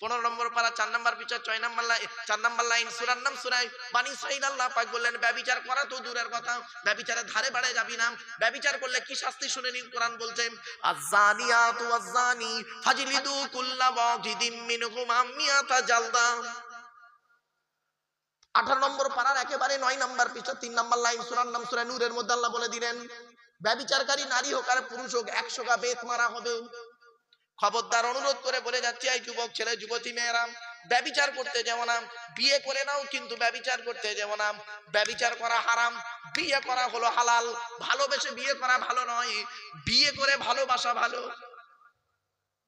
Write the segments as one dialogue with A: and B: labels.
A: 15 নম্বর পারা 4 নম্বর পৃষ্ঠা 6 নম্বর লাইন 4 নম্বর লাইন সূরার নাম সূরা বানী ইসরাঈল। আল্লাহ পাক বললেন ব্যভিচার করা তো দূরের কথা, ব্যভিচারের ধারে বাড়ে যাবি না। ব্যভিচার করলে কি শাস্তি শুনে নিন। কোরআন বলছে আয-যানিয়াতু ওয়াজ-যানি ফাজলিদু কুল্লা ওয়াহিদিম মিনহুমা মিয়াতা জালদা। 18 নম্বর পারার একেবারে 9 নম্বর পৃষ্ঠা 3 নম্বর লাইন সূরার নাম সূরা নূরের মধ্যে আল্লাহ বলে দিলেন ব্যভিচারকারী নারী হোক আর পুরুষ হোক 100 টা বেত মারা হবে। খবরদার অনুরোধ করে বলে যাচ্ছি এই যুবক ছেলে যুবতী মেয়েরা ব্যভিচার করতে যেও না। বিয়ে করে নাও কিন্তু ব্যভিচার করতে যেও না। ব্যভিচার করা হারাম, বিয়ে করা হলো হালাল। ভালোবেসে বিয়ে করা ভালো নয়, বিয়ে করে ভালোবাসা ভালো।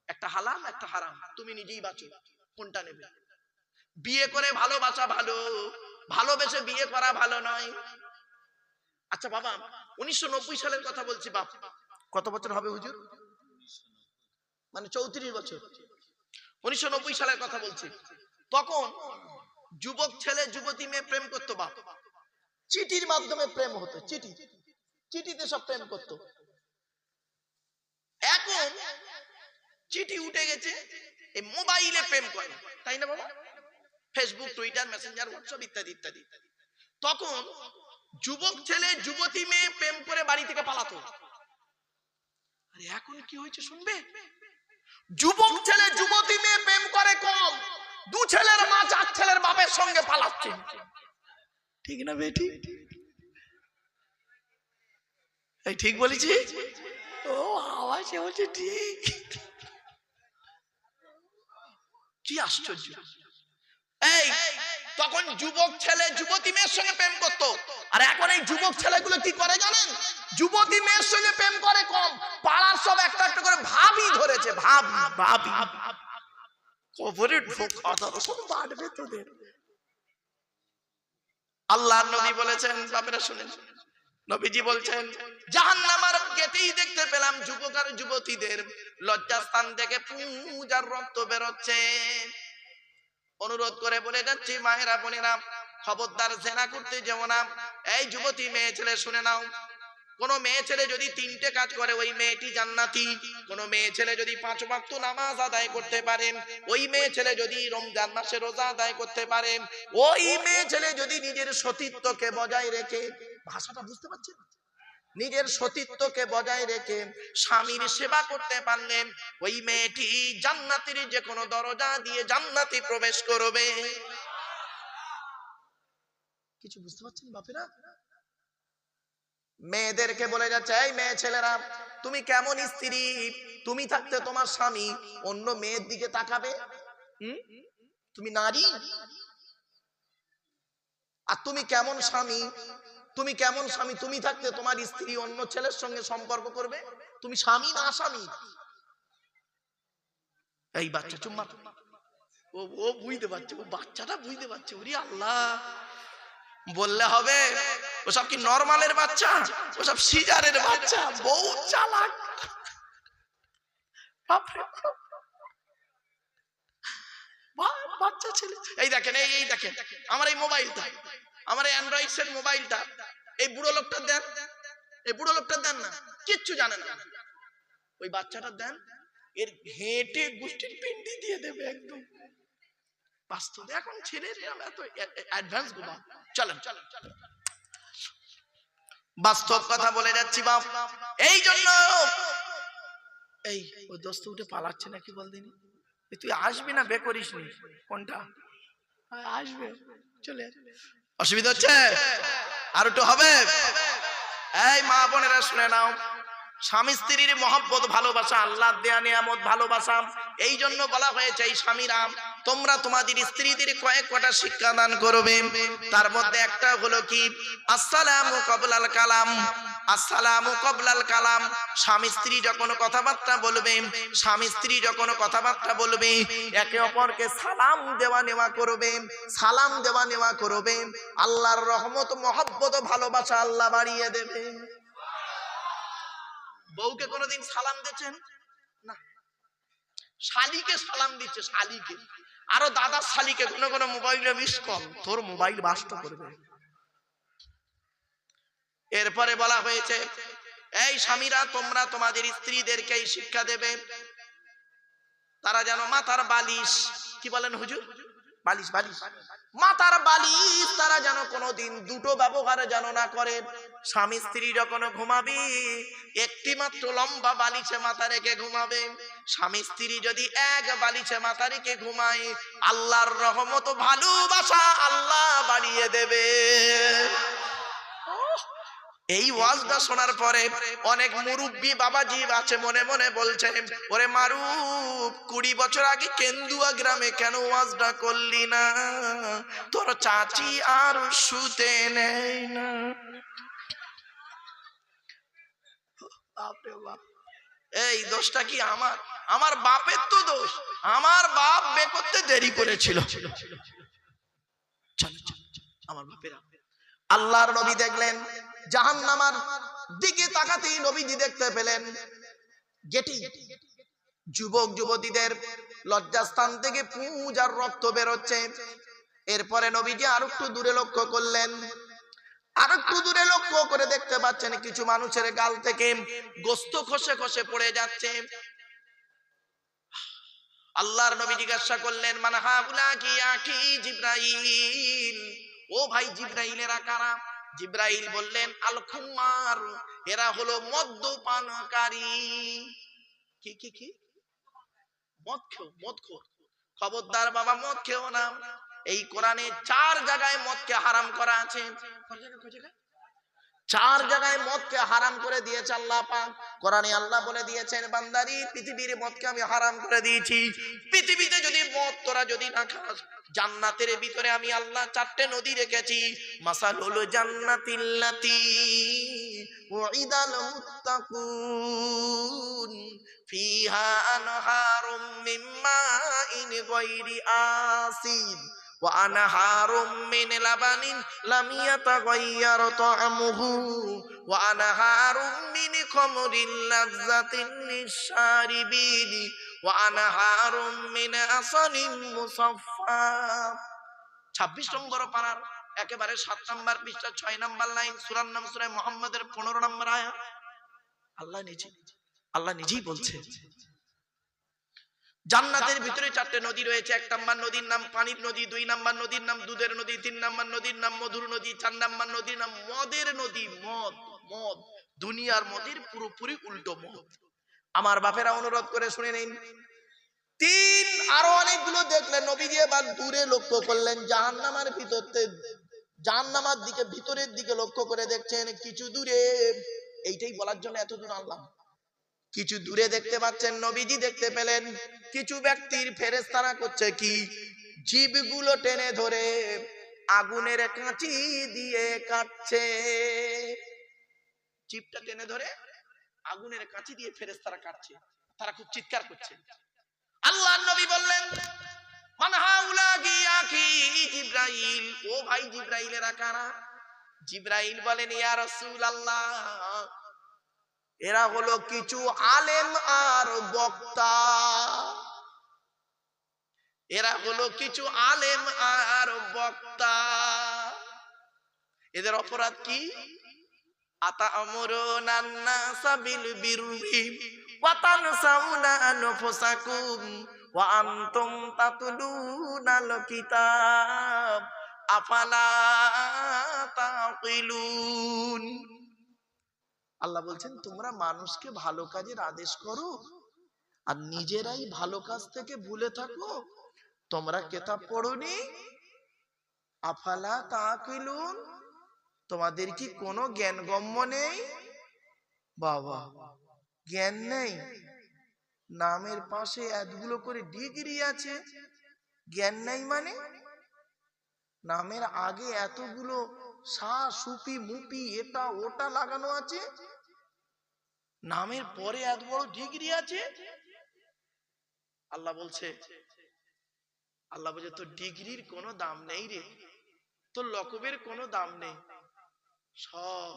A: একটা হালাল একটা হারাম, তুমি নিজেই বাঁচো কোনটা নেবে। বিয়ে করে ভালোবাসা ভালো, ভালোবেসে বিয়ে করা ভালো নয়। আচ্ছা বাবা 1990 সালের কথা বলছি। বাপ কত বছর হবে হুজুর? মানে 34 বছর। 1990 সালের কথা বলছি। তখন যুবক ছেলে যুবতী মেয়ে প্রেম করতো। বাপ চিঠির মাধ্যমে প্রেম হতো, চিঠিতে সব প্রেম করতো। এখন চিঠি উঠে গেছে, এই মোবাইলে প্রেম করে, তাই না বাবা? ফেসবুক, টুইটার, মেসেঞ্জার, হোয়াটসঅ্যাপ ইত্যাদি ইত্যাদি। তখন যুবক ছেলে যুবতী মেয়ে প্রেম করে বাড়ি থেকে পালাতো। আরে এখন কি হয়েছে শুনবে? যুবক ছেলে যুবতী মেয়ে প্রেম করে কম, 2 ছেলের মা 4 ছেলের বাপের সঙ্গে পালাচ্ছে। ঠিক না বেটি? এই ঠিক বলেছি? ও আওয়াজ হচ্ছে ঠিক। কি আশ্চর্য! এই তখন যুবক ছেলে যুবতী মেয়ের সঙ্গে প্রেম করতো, আর এখন এই যুবক ছেলেগুলো কি করে জানেন? যুবতী মেয়ের সঙ্গে প্রেম করে কম, পাড়ার সব একটা একটা করে ভাবি ধরেছে। ভাবি কবরে ঢোকা সব বাড়বে তোদের। আল্লাহর নবী বলেছেন, বাপেরা শুনেন, নবীজি বলছেন জাহান্নামের গেটেই দেখতে পেলাম যুবক আর যুবতীদের লজ্জাস্থান থেকে পূজার রক্ত বেরোচ্ছে। অনুরোধ করে বলে যাচ্ছি মায়েরা বোনেরা, খবরদার জেনা করতে যেও না। এই যুবতী মেয়ে ছেলে শুনে নাও, কোন মেয়ে ছেলে যদি 3টে কাজ করে ওই মেয়েটি জান্নাতি। কোন মেয়ে ছেলে যদি 5 ওয়াক্ত নামাজ আদায় করতে পারে, ওই মেয়ে ছেলে যদি রমজান মাসে রোজা আদায় করতে পারে, ওই মেয়ে ছেলে যদি নিজের সতীত্বকে বজায় রেখে, ভাষাটা বুঝতে পারছেন, নিজের সতীত্বকে বজায় রেখে স্বামীর সেবা করতে পারলেন, ওই মেয়েটি জান্নাতের যে কোনো দরজা দিয়ে জান্নাতে প্রবেশ করবে। কিছু বুঝতে পারছেন বাপেরা? মেয়েদেরকে বলে যাচ্ছে এই মেয়ে ছেলেরা, তুমি কেমন স্ত্রী? তুমি থাকতে তোমার স্বামী অন্য মেয়ের দিকে তাকাবে? তুমি নারী। আর তুমি কেমন স্বামী? তুমি কেমন স্বামী? তুমি থাকতে তোমার স্ত্রী অন্য ছেলের সঙ্গে সম্পর্ক করবে? তুমি স্বামী না আসামি? এই বাচ্চা চুম্মা, ও বুঝতে পারছে, ও বাচ্চাটা বুঝতে পারছে। ওরে আল্লাহ, বললে হবে ওসব কি নরমালের বাচ্চা? ওসব সিজারের বাচ্চা, বউ চালাক। বাচ্চা ছেলে। এই দেখেন, এই দেখেন আমার এই মোবাইলটা, আমার এই অ্যান্ড্রয়েড সেট মোবাইলটা, এই বুড়ো লোকটা দেন, এই বুড়ো লোকটা দেন না, কিচ্ছু জানে না। ওই বাচ্চাটা দেন, এর ঘেঁটে গোষ্ঠীর পিন্ডি দিয়ে দেবে একদম। বাস্তব এখন ছেলের এত অ্যাডভান্স গোবা। চলেন চলেন চলেন, বাস্তব কথা বলে যাচ্ছি বাপ। এই জন্য এই ওই দোস্ত উঠে পালাচ্ছে নাকি বল দিনি, তুই আসবি না বে করিস নি? কোনটা আসবে? চলে অসুবিধা হচ্ছে? আর একটু হবে? এই মা বোনেরা শুনে নাও, স্বামী স্ত্রীর মহব্বত ভালোবাসা আল্লাহ দেয়া নিয়ামত ভালোবাসা। এই জন্য বলা হয়েছে এই স্বামীরা তোমরা তোমাদের স্ত্রীদের কয়েকটা শিক্ষা দান করবে। তার মধ্যে একটা হলো কি আসসালামু ক্বাবলাল কালাম। আসসালামু ক্বাবলাল কালাম, স্বামী স্ত্রী যখন কথাবার্তা বলবে, স্বামী স্ত্রী যখন কথাবার্তা বলবে একে অপরকে সালাম দেওয়া নেওয়া করবে, সালাম দেওয়া নেওয়া করবে। আল্লাহর রহমত মহব্বত ভালোবাসা আল্লাহ বাড়িয়ে দেবে। বউকে কোনোদিন সালাম দিয়েছেন না? শালিকে সালাম দিচ্ছে, শালিকে। আরো দাদার শালিকে কোনো কোনো মোবাইলে মিস কল, তোর মোবাইল বাস্ট করবে। এরপরে বলা হয়েছে এই স্বামীরা তোমরা তোমাদের স্ত্রীদেরকে শিক্ষা দেবে তারা যেন মাথার বালিশ কি বলেন হুজুর? বালিশ বালিশ, মাথার বালিশ তারা যেন কোনোদিন দুটো ব্যবহার যেন না করে। স্বামী স্ত্রী যখন ঘুমাবি একটি মাত্র লম্বা বালিশে মাথা রেখে ঘুমাবে। স্বামী স্ত্রী যদি এক বালিশে মাথা রেখে ঘুমায়, আল্লাহর রহমত ভালোবাসা আল্লাহ বাড়িয়ে দেবে। এই ওয়াজটা শোনার পরে অনেক মুরব্বী বাবাজি আছে মনে মনে বলছে, ওরে মারুফ 20 বছর আগে কেন্দুয়া গ্রামে কেন ওয়াজটা করলি না? তোর চাচি আর শুতে নেই না। এই দোষটা কি আমার? আমার বাপের তো দোষ। আমার বাপ বে করতে দেরি করেছিল। আমার বাপেরা আল্লাহর নবী দেখলেন, জাহান্নামার দিকে তাকাতেই নবীজি দেখতে পেলেন গেটি যুবক যুবতীদের লজ্জাস্থান থেকে পুঁজ আর রক্ত বেরোচ্ছে। এরপরে নবীজি আর একটু দূরে লক্ষ্য করলেন, আর একটু দূরে লক্ষ্য করে দেখতে পাচ্ছেন কিছু মানুষের গাল থেকে গোস্ত খসে খসে পড়ে যাচ্ছে। আল্লাহর নবী জিজ্ঞাসা করলেন, মান হাউলা কি আকি জিবরাইল, ও ভাই জিবরাইলেরা কারা? জিবরাইল বললেন, আল খুমার, এরা হলো মদ্যপানকারী। কি কি কি? মদখোর। খবরদার বাবা, মদ খেও না। এই কোরআনে 4 জায়গায় মদকে হারাম করা আছে। 4 জায়গায় মদকে হারাম করে দিয়েছে আল্লাহ পাক। কোরআনে আল্লাহ বলে দিয়েছেন, বান্দারি পৃথিবীর মদকে আমি হারাম করে দিয়েছি। পৃথিবীতে যদি মদ তোরা যদি না খাস, জান্নাতের ভিতরে আমি আল্লাহ 4টে নদী রেখেছি। মাসালুল জান্নাতিল্লাতী উইদাল মুত্তাকুন ফিহা আনহারুম মিন মাইন গায়রি আসিন ওয়া আনহারুম মিন লাবানিন লাম ইয়াতাগায়্যার তা'আমুহু ওয়া আনহারুম মিন খামরিন লাযযাতিন লিশ-শারিবিন ওয়া আনহারুম মিন আসালিন মুসাফফা। 26 নম্বর পারার একেবারে 7 নম্বর পৃষ্ঠা 6 নম্বর লাইন, সূরার নাম সূরা মুহাম্মাদের 15 নম্বর আয়াত। আল্লাহ নিজেই বলছে জান্নাতের ভিতরে 4টে নদী রয়েছে। 1 নম্বর নদীর নাম পানির নদী, 2 নম্বর নদীর নাম দুধের নদী, 3 নম্বর নদীর নাম মধুর নদী, 4 নম্বর নদীর নাম মদের নদী। মদ দুনিয়ার মদের পুরোপুরি উল্টো মদ। আমার বাপেরা অনুরোধ করে শুনে নিন। 3 আরো অনেকগুলো দেখলেন। নবীজি এবার দূরে লক্ষ্য করলেন, জাহান্নামের জাহান্নামের দিকে ভিতরের দিকে লক্ষ্য করে দেখছেন কিছু দূরে। এইটাই বলার জন্য এত দূর আনলাম। কিছু দূরে দেখতে পাচ্ছেন, নবীজি দেখতে পেলেন কিছু ব্যক্তির ফেরেশতারা করছে কি, জীবগুলো টেনে ধরে আগুনের কাঁচি দিয়ে কাটছে। জীবটা টেনে ধরে আগুনের কাঁচি দিয়ে ফেরেশতারা কাটছে। তারা খুব চিৎকার করছে। আল্লাহর নবী বললেন, মান হাউলা কি আখি জিবরাইল, ও ভাই জিবরাইলেরা কারা? জিবরাইল বলেন, ইয়া রাসূলুল্লাহ, এরা হলো কিছু আলেম আর বক্তা। এরা হলো কিছু আলেম আর বক্তা। এদের অপরাধ কি? আতা'মুরুনান নাসা বিল বিররি ওয়া তানসাউনা আনফুসাকুম ওয়া আনতুম তাতলুনাল কিতাব আফালা তাকিলুন। আল্লাহ বলছেন, তোমরা মানুষকে ভালো কাজের আদেশ করো আর নিজেরাই ভালো কাজ থেকে ভুলে থাকো। তোমরা কিতাব পড়োনি? আফালা তাকিলুন, তোমাদের কি কোনো জ্ঞান গম্য নেই? বাবা, জ্ঞান নেই? নামের পাশে এতগুলো করে ডিগ্রি আছে, জ্ঞান নেই মানে? নামের আগে এতগুলো সা সুপি মুপি এটা ওটা লাগানো আছে, নামের পরে এত বড় ডিগ্রি আছে। আল্লাহ বলছে তোর ডিগ্রির কোনো দাম নেই রে, তোর লকবের কোনো দাম নেই, সব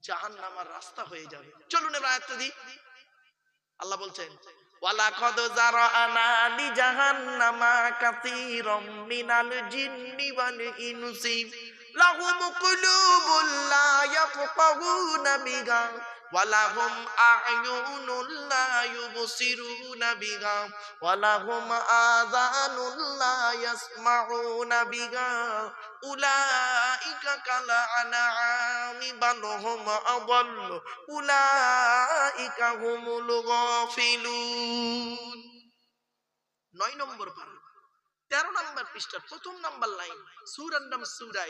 A: জাহান্নামের রাস্তা হয়ে যাবে। চলুন এবার আয়াতটা দিই। আল্লাহ বলছেন, ওয়ালাকাদ জারানা লিজাহান্নামা কাসীরাম মিনাল জিন্নি ওয়াল ইনসি লাহুম কুলুবুন লা ইয়াফকাহুনা বিহা ওয়া লাহুম আ'য়ুনুন লা ইউবসিরুনা বিহা ওয়া লাহুম আযানুন ইয়াসমাউনা বিহা উলাইকা কাল আনআমি বাল হুম আদাল উলাইকা হুমুল গাফিলুন। 9 নম্বর পারা 13 নম্বর পৃষ্ঠার প্রথম নাম্বার লাইন, সূরার নাম সূরা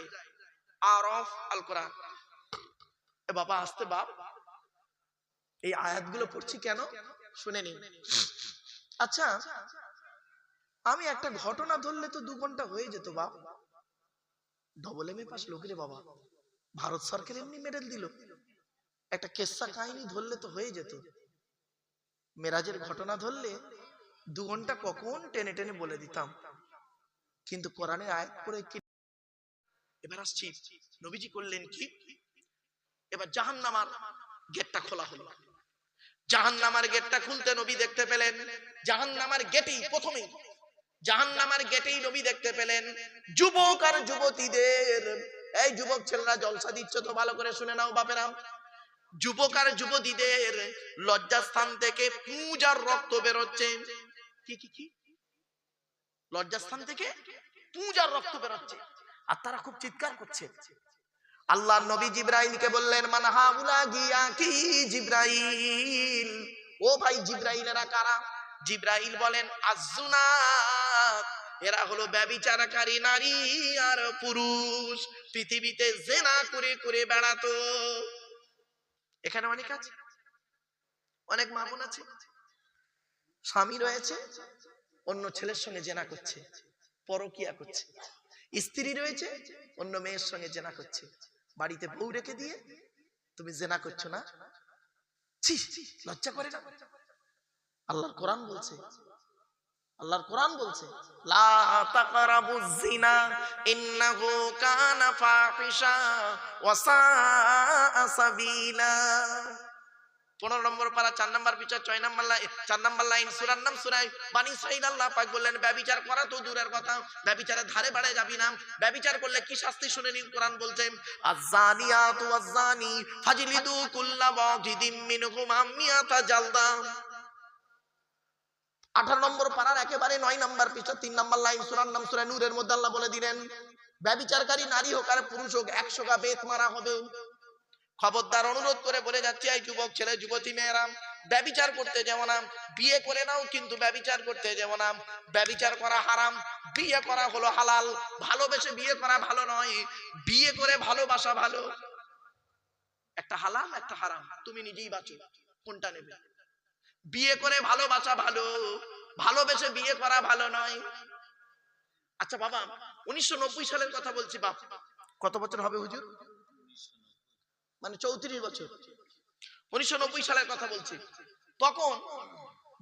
A: আরাফ, আল কোরআন। এ বাবা আসতে বাপ, এই আয়াতগুলো পড়ছি কেন শুনে নিন। আচ্ছা, আমি একটা ঘটনা ধরলে তো 2 ঘন্টা হয়ে যেত বাপ। ডবল এম এ পাস লোকেরে বাবা, ভারত সরকার এমনি মেডেল দিল। একটা কেসা কাহিনী ধরলে তো হয়ে যেত। মেরাজের ঘটনা ধরলে 2 ঘন্টা কখন টেনে টেনে বলে দিতাম, কিন্তু কোরআনের আয়াত পড়ে কি। এবার আসছি, নবীজি করলেন কি, এবার জাহান্নামার গেটটা খোলা হলো। জাহান্নামার গেটটা খুলতে নবী দেখতে পেলেন, জাহান্নামার গেটেই প্রথমেই, জাহান্নামার গেটেই নবী দেখতে পেলেন যুবক আর যুবতীদের। এই যুবক ছেলেরা জলসা দিচ্ছ তো ভালো করে শুনে নাও বাপেরা। যুবক আর যুবতীদের লজ্জাস্থান থেকে পূজার রক্ত বেরোচ্ছে। কি কি কি? লজ্জাস্থান থেকে পূজার রক্ত বেরোচ্ছে, আর তারা খুব চিৎকার করছে। আল্লাহ নবী জিবরাইলকে বললেন, মান হাউলা গিয়া কি জিবরাইল, ও ভাই জিবরাইলেরা কারা? জিবরাইল বলেন, আযুনাত, এরা হলো ব্যভিচারকারী নারী আর পুরুষ, পৃথিবীতে জিনা করে করে বেড়াতো। এখানে অনেক আছে, অনেক মা বোন আছে, স্বামী রয়েছে অন্য ছেলের সঙ্গে জিনা করছে, পরকিয়া করছে। স্ত্রী রয়েছে অন্য মেয়ের সঙ্গে জিনা করছে, বাড়িতে বউ রেখে দিয়ে তুমি জিনা করছো না? ছি, লজ্জা করে না? আল্লাহর কোরআন বলছে, আল্লাহর কোরআন বলছে, লা তাকরাবুজ জিনা ইন্নাহু কানা ফাহিশা ওয়া সাআ সাবিলা। 15 নম্বর পারা 4 নম্বর পৃষ্ঠা 6 নম্বর লাইন, 4 নম্বর লাইন, সূরার নাম সূরা বনী ইসরাঈল। আল্লাহ পাক বললেন, ব্যভিচার করা তো দূরের কথা, ব্যভিচারের ধারে বাড়ে যাবি না। ব্যভিচার করলে কি শাস্তি শুনে নিন, কোরআন বলছে, আয-যানিয়াতু ওয়াজ-যানি ফাজলিদু কুল্লা ওয়াহিদিম মিনহুমা মিয়াতা জালদা। 18 নম্বর পারার একেবারে 9 নম্বর পৃষ্ঠা 3 নম্বর লাইন, সূরার নাম সূরা নূরের মধ্যে আল্লাহ বলে দিলেন, ব্যভিচারকারী নারী হোক আর পুরুষ হোক 100 গা বেত মারা হবে। খবরদার, অনুরোধ করে বলে যাচ্ছি, এই যুবক ছেলে যুবতী মেয়েরা, ব্যভিচার করতে যেও না। বিয়ে করে নাও কিন্তু ব্যভিচার করতে যেও না। ব্যভিচার করা হারাম, বিয়ে করা হলো হালাল। ভালোবেসে বিয়ে করা ভালো নয়, বিয়ে করে ভালোবাসা ভালো। একটা হালাল একটা হারাম, তুমি নিজেই বাঁচো কোনটা নেবে। বিয়ে করে ভালোবাসা ভালো, ভালোবেসে বিয়ে করা ভালো নয়। আচ্ছা বাবা, 1990 সালের কথা বলছি বাপ। কত বছর হবে হুজুর? মানে 34 বছর। 1990 সালের কথা বলছি। তখন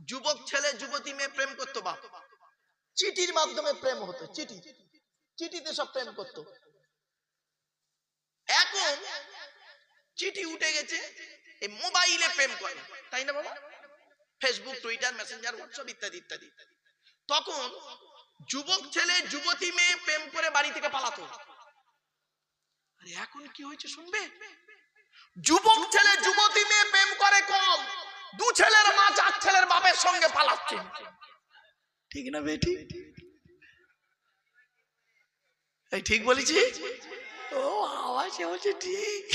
A: যুবক ছেলে যুবতী মেয়ে প্রেম করতো বাপ, চিঠির মাধ্যমে প্রেম হতো, চিঠি, চিঠিতে সব প্রেম করতো। এখন চিঠি উঠে গেছে, এই মোবাইলে প্রেম করে, তাই না বাবা? ফেসবুক, টুইটার, মেসেঞ্জার, হোয়াটসঅ্যাপ ইত্যাদি ইত্যাদি। তখন যুবক ছেলে যুবতী মেয়ে প্রেম করে বাড়ি থেকে পালাতো। আর এখন কি হয়েছে শুনবে? যুবক ছেলে যুবতী মেয়ে প্রেম করে কম, 2 ছেলের মা 4 ছেলের বাপের সঙ্গে পালাচ্ছে। ঠিক না বেটি? এই ঠিক বলেছি? ও আওয়াজ হচ্ছে ঠিক।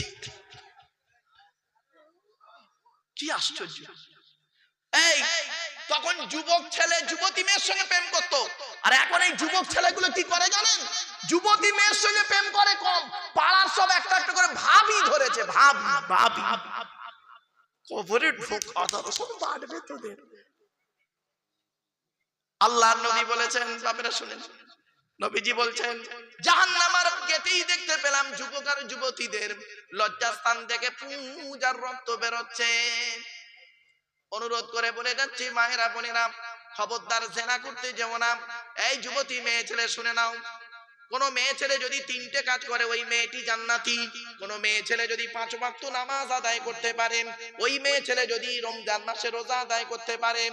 A: কি আশ্চর্য! এই তখন যুবক ছেলে যুবতী মেয়ের সঙ্গে প্রেম করতো, আর এখন এই যুবক ছেলেগুলো কি করে জানেন? যুবতী মেয়ের সঙ্গে প্রেম করে কম, পাড়ার সব একটা একটা করে ভাবি ধরেছে, ভাবি ভাবি। কবরে ঢোকা দর্শন বাড়বে তোদের। আল্লাহর নবী বলেছেন, বাপেরা শুনেন, নবীজি বলছেন, জাহান্নামের গেটেই দেখতে পেলাম যুবক আর যুবতীদের লজ্জাস্থান থেকে পূজার রক্ত বেরোচ্ছে। অনুরোধ করে বলে যাচ্ছি, মায়েরা বোনেরা, খবরদার জিনা করতে যেও না। এই যুবতী মেয়ে ছেলে শুনে নাও, কোন মেয়ে ছেলে যদি 3টে কাজ করে ওই মেয়েটি জান্নাতি। কোন মেয়ে ছেলে যদি 5 ওয়াক্ত নামাজ আদায় করতে পারে, ওই মেয়ে ছেলে যদি রমজান মাসে রোজা আদায় করতে পারে,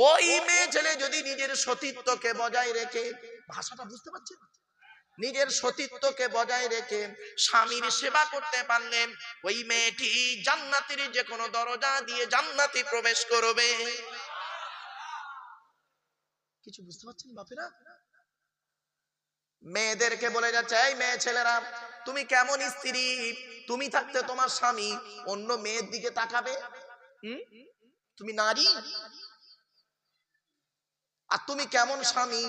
A: ওই মেয়ে ছেলে যদি নিজের সতীত্বকে বজায় রেখে, ভাষাটা বুঝতে পারছেন, নিজের সতীত্বকে বজায় রেখে স্বামীর সেবা করতে পারলেন, ওই মেয়েটি জান্নাতের যে কোনো দরজা দিয়ে জান্নাতে প্রবেশ করবে। কিছু বুঝতে পারছেন বাপেরা? মেয়েদেরকে বলে যাচ্ছে, এই মেয়ে ছেলেরা, তুমি কেমন স্ত্রী? তুমি থাকতে তোমার স্বামী অন্য মেয়ের দিকে তাকাবে? তুমি নারী। আর তুমি কেমন স্বামী?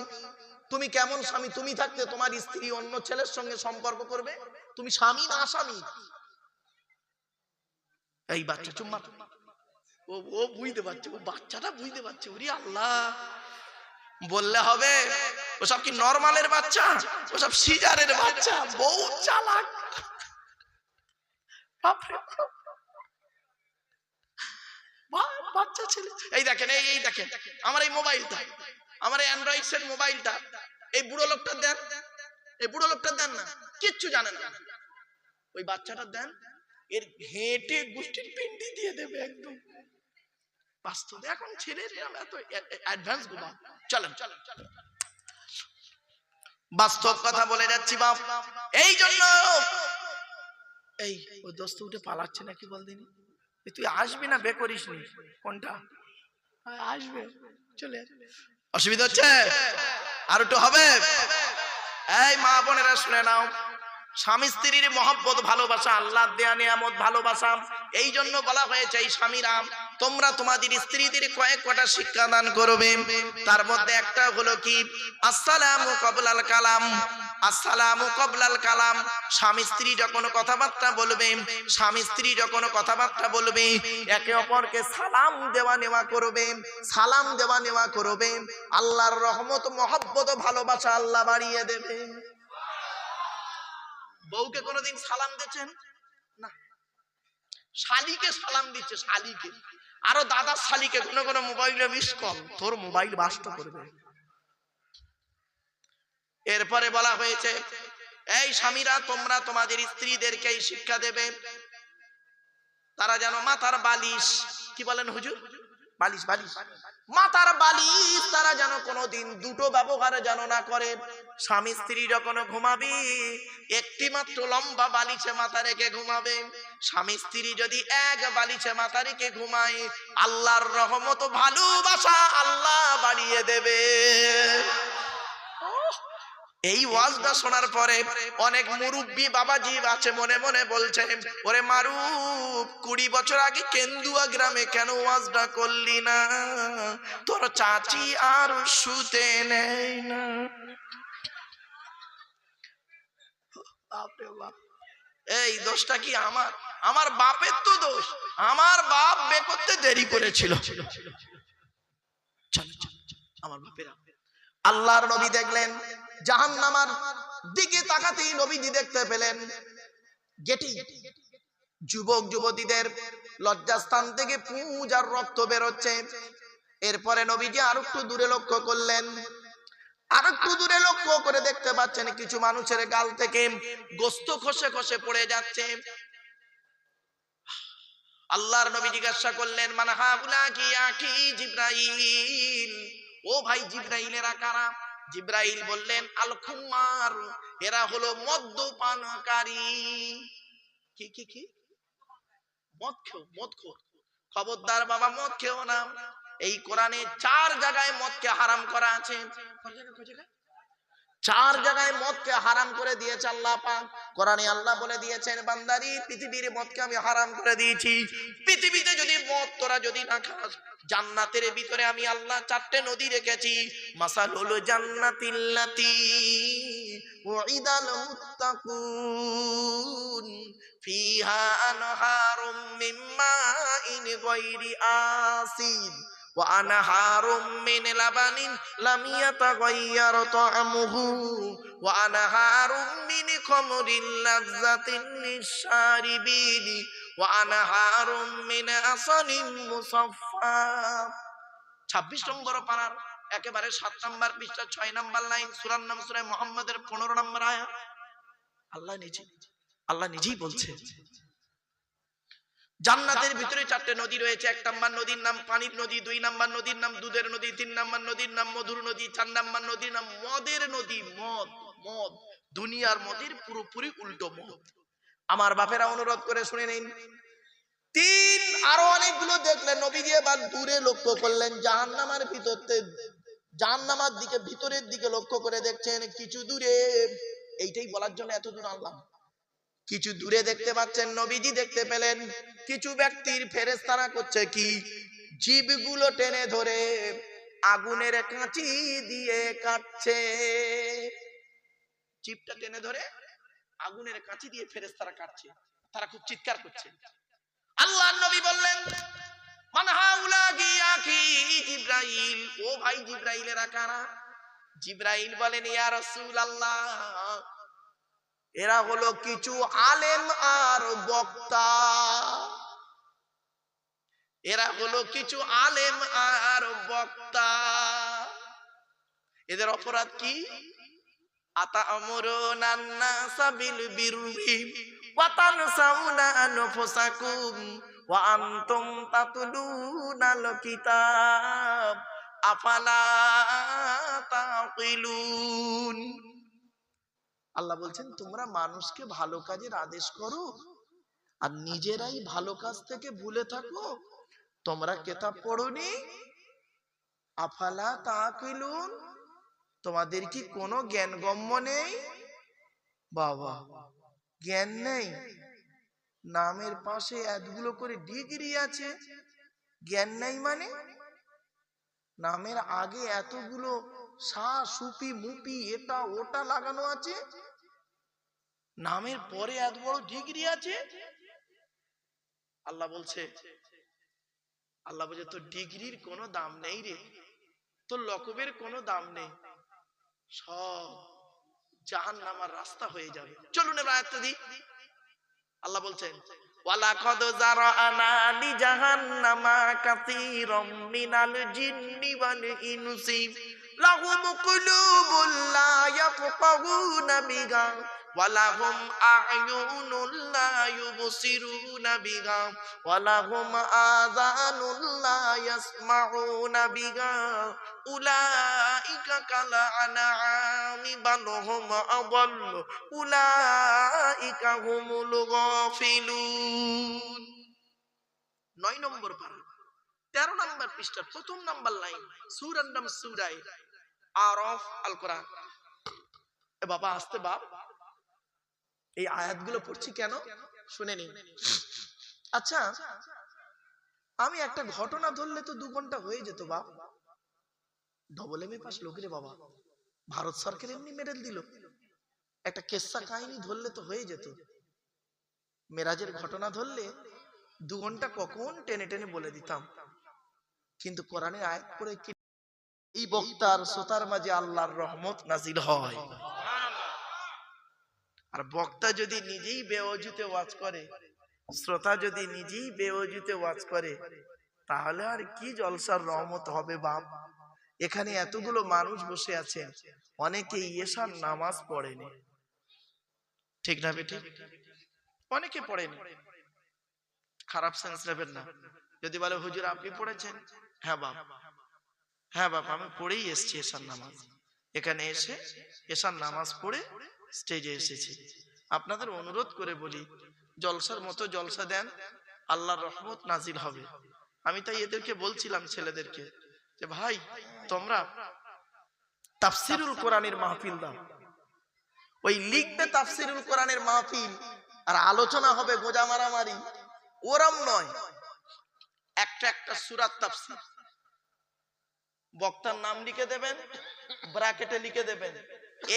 A: তুমি কেমন স্বামী? তুমি থাকতে তোমার স্ত্রী অন্য ছেলের সঙ্গে সম্পর্ক করবে? তুমি স্বামী না আসামি? এই বাচ্চা চুম্মা, ও বুঝতে পারছে, ও বাচ্চাটা বুঝতে পারছে। ওরে আল্লাহ, বললে হবে? ওসব কি নরমালের বাচ্চা? ওসব সিজারের বাচ্চা। বউ চালাক। বাচ্চা ছেলে। এই দেখেন, এই দেখেন আমার এই মোবাইলটা, আমার এই অ্যান্ড্রয়েড সেট মোবাইলটা, এই বুড়ো লোকটা দেন, এই বুড়ো লোকটা দেন না, কিচ্ছু জানে না। ওই বাচ্চাটা দেন, এর ঘেঁটে গোষ্ঠীর পিন্ডি দিয়ে দেবে একদম। বাস্তবে এখন ছেলের এত অ্যাডভান্স গোবা। চলেন চলেন চলেন, বাস্তব কথা বলে যাচ্ছি বাপ। এই জন্য এই ওই দোস্ত উঠে পালাচ্ছে নাকি বল দিনি, তুই আসবি না বে করিস নি? কোনটা আসবে? চলে, অসুবিধা হচ্ছে? আর একটু হবে? এই মা বোনেরা শুনে নাও, স্বামী স্ত্রীর মহব্বত ভালোবাসা, আল্লাহ দেয়া নিয়ামত ভালোবাসা। এই জন্য বলা হয়েছে, এই স্বামীরা তোমরা তোমাদের স্ত্রীদের কয়েক কটা শিক্ষা দান করবে। তার মধ্যে একটা হলো কি, আসসালামু ক্বাবলাল কালাম। আসসালামু ক্বাবলাল কালাম। স্বামী স্ত্রী যখন কথাবার্তা বলবে, স্বামী স্ত্রী যখন কথাবার্তা বলবে, একে অপরকে সালাম দেওয়া নেওয়া করবে, সালাম দেওয়া নেওয়া করবে। আল্লাহর রহমত মহব্বত ভালোবাসা আল্লাহ বাড়িয়ে দেবে। বউকে কোনোদিন সালাম দিয়েছেন না? শালিকে সালাম দিচ্ছে, শালিকে। আরো দাদা শালিকে কোনো কোনো মোবাইলে মিস কল, তোর মোবাইল বাস্ট করবে। এরপরে বলা হয়েছে, এই স্বামীরা তোমরা তোমাদের স্ত্রীদেরকে এই শিক্ষা দেবে, তারা যেন মাথার বালিশ, কি বলেন হুজুর? বালিশ, বালিশ, মাথার বালিশ তারা যেন কোনোদিন দুটো ব্যবহার যেন না করে। স্বামী স্ত্রী যখন ঘুমাবি, একটি মাত্র লম্বা বালিশে মাথা রেখে ঘুমাবে। স্বামী স্ত্রী যদি এক বালিশে মাথা রেখে ঘুমায়, আল্লাহর রহমত ভালোবাসা আল্লাহ বাড়িয়ে দেবে। এই ওয়াজটা শোনার পরে অনেক মুরব্বী বাবাজি আছে মনে মনে বলছে, ওরে মারুফ, 20 বছর আগে কেন্দুয়া গ্রামে কেন ওয়াজটা করলি না? তোর চাচি আর শুতে নেই না। এই দোষটা কি আমার? আমার বাপের তো দোষ। আমার বাপ বে করতে দেরি করেছিল। আমার বাপেরা, আল্লাহর নবী দেখলেন জাহান্নামের দিকে তাকাতেই নবীজি দেখতে পেলেন গেটি যুবক যুবতীদের লজ্জাস্থান থেকে পুঁজ আর রক্ত বেরোচ্ছে। এরপরে নবীজি আর একটু দূরে লক্ষ্য করলেন, আর একটু দূরে লক্ষ্য করে দেখতে পাচ্ছেন কিছু মানুষের গাল থেকে গোস্ত খসে খসে পড়ে যাচ্ছে। আল্লাহর নবী জিজ্ঞাসা করলেন, মান হাউলা কি আখি জিবরাইল, ও ভাই জিবরাইলেরা কারা? জিবরাইল বললেন, আল খুমার, এরা হলো মদ্যপানকারী। কি কি কি? মদ খেও, মদ খোর। খবরদার বাবা, মদ খেও না। এই কোরআনে 4 জায়গায় মদকে হারাম করা আছে। 4 জায়গায় মদকে হারাম করে দিয়েছে আল্লাহ পাক। কোরআনে আল্লাহ বলে দিয়েছেন, বান্দারি পৃথিবীর মদকে আমি হারাম করে দিয়েছি। পৃথিবীতে যদি মদ তোরা যদি না খাস, জান্নাতের ভিতরে আমি আল্লাহ 4টে নদী রেখেছি। মাসালুল জান্নাতিল্লাতি উইদাল মুত্তাকুন ফিহা আনহারুম মিন মাইন গায়রি আসিদ ওয়া আনহারুম মিন লাবানিন লাম ইয়াতাগায়্যার তা'আমুহু ওয়া আনহারুম মিন খামরিন লাযযাতিন লিশ-শারিবিন ওয়া আনহারুম মিন আসালিন মুসাফফা। 26 নম্বর পারার একেবারে 7 নম্বর পৃষ্ঠা 6 নম্বর লাইন, সূরার নাম সূরা মুহাম্মাদের 15 নম্বর আয়াত। আল্লাহ নিজেই বলছে জান্নাতের ভিতরে 4টে নদী রয়েছে। 1 নম্বর নদীর নাম পানির নদী, 2 নম্বর নদীর নাম দুধের নদী, 3 নম্বর নদীর নাম মধুর নদী, 4 নম্বর নদীর নাম মদের নদী। মদ, মদ দুনিয়ার মদের পুরোপুরি উল্টো মদ। আমার বাপেরা অনুরোধ করে শুনে নিন। 3 আরো অনেকগুলো দেখলেন নবীজি, এবার দূরে লক্ষ্য করলেন জাহান্নামের ভিতরতে জাহান্নামের দিকে ভিতরের দিকে লক্ষ্য করে দেখছেন কিছু দূরে, এইটাই বলার জন্য এত দূর আনলাম। কিছু দূরে দেখতে পাচ্ছেন, নবীজি দেখতে পেলেন কিছু ব্যক্তির ফেরেশতারা করছে কি, জীবগুলো টেনে ধরে আগুনের কাঁচি দিয়ে কাটছে। জীবটা টেনে ধরে আগুনের কাঁচি দিয়ে ফেরেশতারা কাটছে, তারা খুব চিৎকার করছে। আল্লাহর নবী বললেন, মান হাউলা গিয়াকি জিবরাইল, ও ভাই জিবরাইলেরা কারা? জিবরাইল বলেন, ইয়া রাসূলুল্লাহ, এরা হলো কিছু আলেম আর বক্তা। এরা হলো কিছু আলেম আর বক্তা। এদের অপরাধ কি? আতা'মুরুনান নাসা বিল বিররি ওয়া তানসাউনা আনফুসাকুম ওয়া আনতুম তাতলুনাল কিতাব আফালা তাকিলুন। আল্লাহ বলছেন, তোমরা মানুষকে ভালো কাজের আদেশ করো আর নিজেরাই ভালো কাজ থেকে ভুলে থাকো। তোমরা কিতাব পড়োনি? আফালা তাকিলুন, তোমাদের কি কোনো জ্ঞান গম্য নেই? বাবা, জ্ঞান নেই? নামের পাশে এতগুলো করে ডিগ্রি আছে, জ্ঞান নেই মানে? নামের আগে এতগুলো সা সুপি মুপি এটা ওটা লাগানো আছে, নামের পরে এত বড় ডিগ্রি আছে। আল্লাহ বলছে, তোর ডিগ্রির কোনো দাম নেই রে, তোর লকবের কোনো দাম নেই, সব জাহান্নামের রাস্তা হয়ে যাবে। চলুন এবার আয়াতটা দিই। আল্লাহ বলছেন, ওয়ালাকাদ জারানা লি জাহান্নামা কাসীরাম মিনাল জিন্নি ওয়াল ইনসি লাহুম কুলুবুল লা ইয়াফকাহুনা বিহা ওয়ালাহুম আ'য়ুনুল লা ইউবসিরুনা বিহা ওয়ালাহুম আযানুল লা ইয়াসমাউনা বিহা উলাইকা কাল আনআমি বাল হুম আযাল্লু উলাইকা হুমুল গাফিলুন। 9 নম্বর পারা, 13 নম্বর পৃষ্ঠার প্রথম নাম্বার লাইন, সূরার নাম সূরা আরাফ, আল কোরআন। এ বাবা আস্তে বাপ, এই আয়াতগুলো পড়ছি কেন শুনে নিন। আচ্ছা, আমি একটা ঘটনা ধরলে তো 2 ঘন্টা হয়ে যেত বাপ। ডবল এমএ পাস লোকের বাবা, ভারত সরকার এমনি মেডেল দিল। একটা কেসা কাহিনী ধরলে তো হয়ে যেত। মেরাজের ঘটনা ধরলে 2 ঘন্টা কখন টেনে টেনে বলে দিতাম। কিন্তু কোরআনের আয়াত পড়ে কি এই বক্তার শ্রোতার মাঝে আল্লাহর রহমত নাজিল হয়। আর বক্তা যদি নিজেই বেওয়াজিতে ওয়াজ করে, শ্রোতা যদি নিজেই বেওয়াজিতে ওয়াজ করে, তাহলে আর কি জলসার রহমত হবে বাপ। এখানে এতগুলো মানুষ বসে আছেন, অনেকেই এশার নামাজ পড়েনি, ঠিক না বেটি? অনেকে পড়েনি। খারাপ সেন্স নেবেন না। যদি বলে হুজুর আপনি পড়েছেন, হ্যাঁ বাপ, হ্যাঁ বাপ, আমি পড়েই এসেছি এশার নামাজ। এখানে এসে এশার নামাজ পড়ে স্টেজে এসেছি। আপনাদের অনুরোধ করে বলি, জলসার মতো জলসা দেন, আল্লাহর রহমত নাজিল হবে। আমি তাই এদেরকে বলছিলাম, ছেলেদেরকে, যে ভাই তোমরা তাফসিরুল কোরআনের মাহফিল দাও। ওই লিখবে তাফসিরুল কোরআনের মাহফিল আর আলোচনা হবে গোজা মারামারি, ওরম নয়। একটা একটা সূরার তাফসির, বক্তার নাম লিখে দেবেন, ব্র্যাকেটে লিখে দেবেন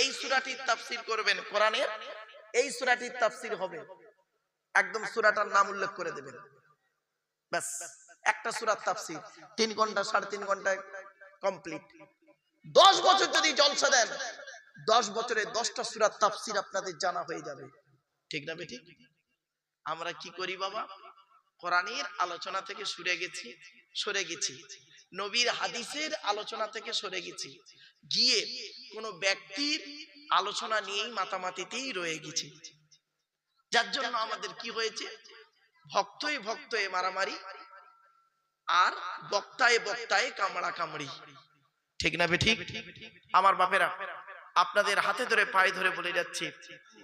A: এই সূরাটির তাফসির করবেন, কোরআনের এই সূরাটির তাফসির হবে, একদম সূরাটার নাম উল্লেখ করে দেবেন। ব্যাস, একটা সূরার তাফসির 3 ঘন্টা 3.5 ঘন্টায় কমপ্লিট। 10 বছর যদি জলসা দেন, 10 বছরে 10টা সূরার তাফসির আপনাদের জানা হয়ে যাবে, ঠিক না বেটি? আমরা কি করি বাবা, কোরআনের আলোচনা থেকে সরে গেছি, নবীর হাদিসের আলোচনা থেকে সরে গেছি, গিয়ে কোন ব্যক্তির আলোচনা নিয়েই মাতামাতিতেই রয়ে গেছি। যার জন্য আমাদের কি হয়েছে, ভক্তই ভক্তয়ে মারামারি আর বক্তায় বক্তায় কামড়া কামড়ি, ঠিক না বেঠিক? আমার বাপেরা, আপনাদের হাতে ধরে পায়ে ধরে বলে যাচ্ছি,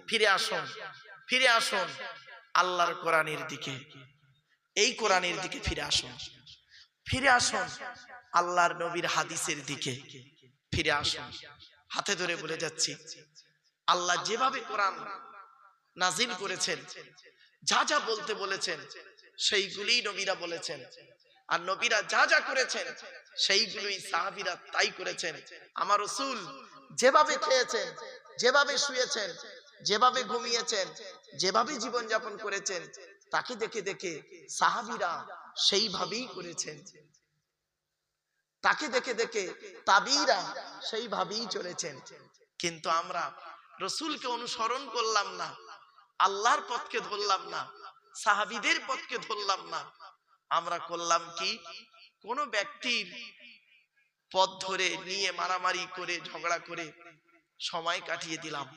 A: ফিরে আসুন, ফিরে আসুন আল্লাহর কোরআনের দিকে। এই কোরআনের দিকে ফিরে আসুন, ফিরে আসুন আল্লাহর নবীর হাদিসের দিকে। ফিরে আসুন। হাতে ধরে বলে যাচ্ছি, আল্লাহ যেভাবে কোরআন নাজিল করেছেন, যা যা বলতে বলেছেন সেইগুলি নবীরা বলেছেন, আর নবীরা যা যা করেছেন সেইগুলোই সাহাবীরা তাই করেছেন। আমার রাসূল যেভাবে খেয়েছেন, যেভাবে শুয়েছেন, যেভাবে ঘুমিয়েছেন, যেভাবে জীবন যাপন করেছেন, তাকে দেখে দেখে সাহাবীরা সেইভাবেই করেছেন। তাকে দেখে দেখে তাবিরা সেইভাবেই চলেছেন। কিন্তু আমরা রাসূলকে অনুসরণ করলাম না, আল্লাহর পথকে ধরলাম না, সাহাবীদের পথকে ধরলাম না। আমরা করলাম কি, কোন ব্যক্তির পথ ধরে নিয়ে মারামারি করে ঝগড়া করে সময় কাটিয়ে দিলাম।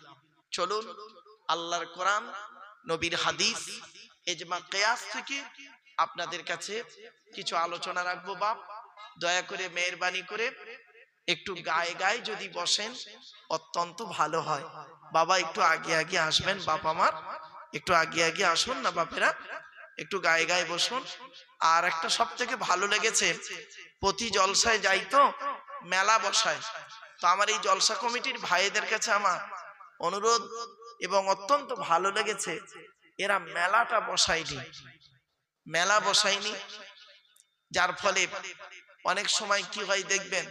A: চলুন আল্লাহর কোরআন, নবীর হাদিস, ইজমা কিয়াস থেকে আপনাদের কাছে কিছু আলোচনা রাখবো। বাপ দয়া করে মেহেরবানি করে একটু গায়ে গায়ে যদি বসেন অত্যন্ত ভালো হয়। বাবা একটু আগে আগে আসবেন, বাপ আমার একটু আগে আগে আসুন না বাপেরা, একটু গায়ে গায়ে বসুন। আর একটা সব থেকে ভালো লেগেছে, প্রতি জলসায় যাই তো মেলা বসায়, তো আমার এই জলসা কমিটির ভাইদের কাছে আমার অনুরোধ এবং অত্যন্ত ভালো লেগেছে, এরা মেলাটা বসায়নি, মেলা বসায়নি, যার ফলে অনেক সময় কি হয় দেখবেন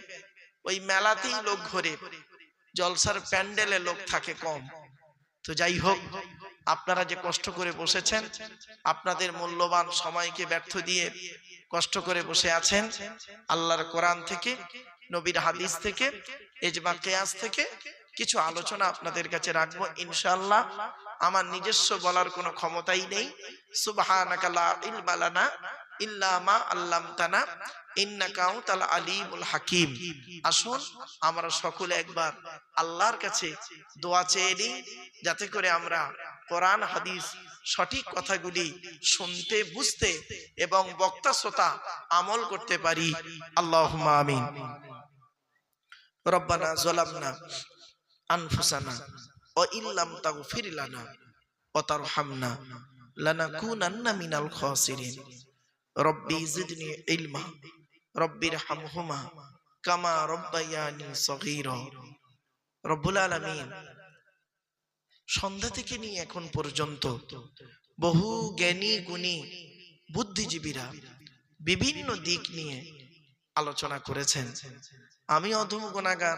A: ওই মেলাতেই লোক ঘোরে, জলসার প্যান্ডেলে লোক থাকে কম। তো যাই হোক, আপনারা যে কষ্ট করে বসেছেন, আপনাদের মূল্যবান সময়কে ব্যর্থ দিয়ে কষ্ট করে বসে আছেন, আল্লাহর কোরআন থেকে, নবীর হাদিস থেকে, ইজমা কিয়াস থেকে কিছু আলোচনা আপনাদের কাছে রাখবো ইনশাআল্লাহ। আমার নিজস্ব বলার কোনো ক্ষমতাই নেই। সুবহানাকা লা ইলমা লানা ইল্লা মা আল্লামতানা ইন্নাকা আনতাল আলিমুল হাকিম। আসুন আমরা সকলে একবার আল্লাহর কাছে দোয়া চেয়ে নিই, যাতে করে আমরা কোরআন হাদিস সঠিক কথাগুলি শুনতে, বুঝতে এবং বক্তা শ্রোতা আমল করতে পারি। আল্লাহুম্মা আমিন। রব্বানা যালামনা আনফুসানা ওয়া ইল্লাম তাগফির লানা ওয়া তারহামনা লানাকুনান্না মিনাল খাসিরিন। রব্বি জিদনি ইলমা রব্বিরহামহুমা কামা রব্বায়ানি সগীরা। রব্বুল আলামিন সন্ধ্যা থেকে নিয়ে এখন পর্যন্ত বহু জ্ঞানী গুণী বুদ্ধিজীবীরা বিভিন্ন দিক নিয়ে আলোচনা করেছেন। আমি অধম গুনাহগার,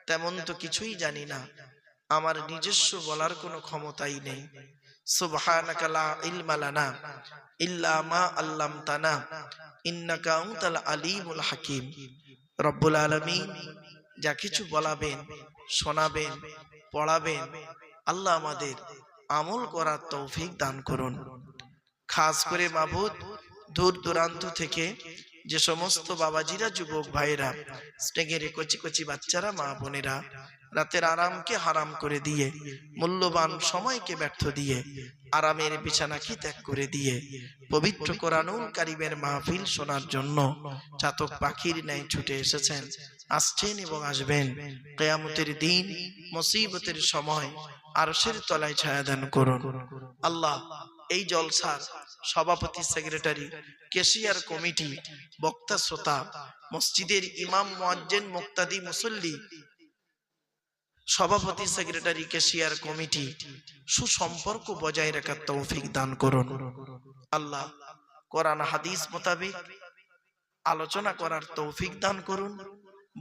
A: তেমন তো কিছুই জানি না, আমার নিজস্ব বলার কোনো ক্ষমতাই নেই। সুবহানাকা লা ইলমা লানা ইল্লা মা আল্লামতানা ইন্নাকা আনতাল আলিমুল হাকিম। রব্বুল আলামিন যা কিছু বলাবেন, শোনাবেন, পড়াবেন, আল্লাহ আমাদের আমল করার তৌফিক দান করুন। খাস করে মাবুদ, দূর দূরান্ত থেকে যে সমস্ত বাবাজিরা, যুবক ভাইরা, স্টেগের কচি কচি বাচ্চারা, মা বোনেরা রাতের আরামকে হারাম করে দিয়ে, মূল্যবান সময়কে ব্যর্থ দিয়ে, আরামের বিছানাকে ত্যাগ করে দিয়ে পবিত্র কোরআনুল কারীমের মাহফিল শোনার জন্য চাতক পাখির ন্যায় ছুটে এসেছেন, আসছেন এবং আসবেন। কিয়ামতের দিন, মুসিবতের সময় আরশের তলায় ছায়া দান করুন। আল্লাহ এই জলসার সভাপতি, সেক্রেটারি, কেশিয়ার কমিটি, বক্তা শ্রোতা, মসজিদের ইমাম, মুয়াজ্জিন, মুক্তাদি, মুসল্লি, সভাপতি, সেক্রেটারি, কেশিয়ার কমিটি সুসম্পর্ক বজায় রাখার তৌফিক দান করুন। আল্লাহ কোরআন হাদিস মোতাবেক আলোচনা করার তৌফিক দান করুন,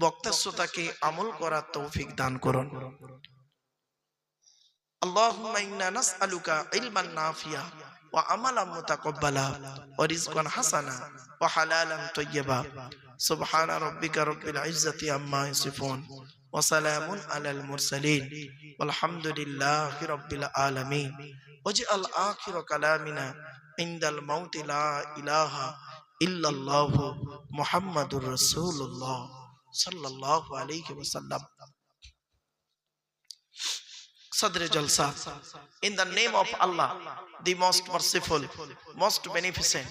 A: বক্তা শ্রোতাকে আমল করার তৌফিক দান করুন। আল্লাহুম্মা ইন্না নাসআলুকা ইলমান নাফিয়া ওয়া আমালান মুতাকাব্বালা ওয়া রিজকান হাসানা ওয়া হালালান তাইয়্যিবা। সুবহানা রাব্বিকা রাব্বিল ইজ্জাতি আম্মা ইয়াসিফুন ওয়া সালামুন আলাল মুরসালিন ওয়ালহামদুলিল্লাহি রাব্বিল আলামিন। ওয়াজআল আখিরা কালামিনা ইনদাল মাউতি লা ইলাহা ইল্লাল্লাহু মুহাম্মাদুর রাসূলুল্লাহ সাল্লাল্লাহু আলাইহি ওয়াসাল্লাম। Sadr Jalsa. In the name of Allah, the most merciful, most beneficent,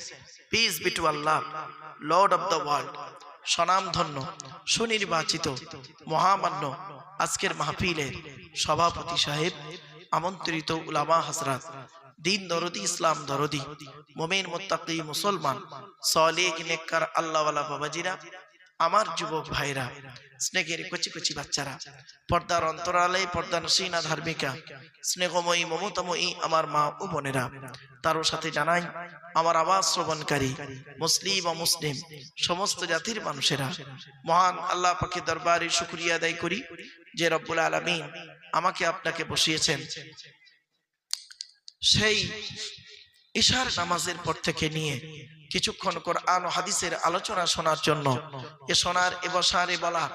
A: peace be to Allah, Lord of the world. সনাম ধন্য, সুনির্বাচিত, মহামান্য আজকের মাহফিলের সভাপতি সাহেব, আমন্ত্রিত উলামা হযরত, দিন দরদি, ইসলাম দরদি, মুমিন মুত্তাকি মুসলমান, সালেহ নেককার আল্লাহওয়ালা বাবাজিরা, আমার যুবক ভাইরা, স্নেহের কচি কচি বাচ্চারা, পর্দার অন্তরালে পর্দানসীনা ধার্মিকা, স্নেহময়ী মমতাময়ী আমার মা ও বোনেরা, তারও সাথে জানাই আমার আওয়াজ শ্রবণকারী মুসলিম ও মুসলিম সমস্ত জাতির মানুষেরা, মহান আল্লাহ পাকের দরবারে শুকরিয়া আদায় করি যে রব্বুল আলামিন আমাকে আপনাকে বসিয়েছেন সেই ইশার নামাজের পর থেকে নিয়ে কিছুক্ষণ কোরআন ও হাদিসের আলোচনা শোনার জন্য, এ শোনার এ বসার এ বলার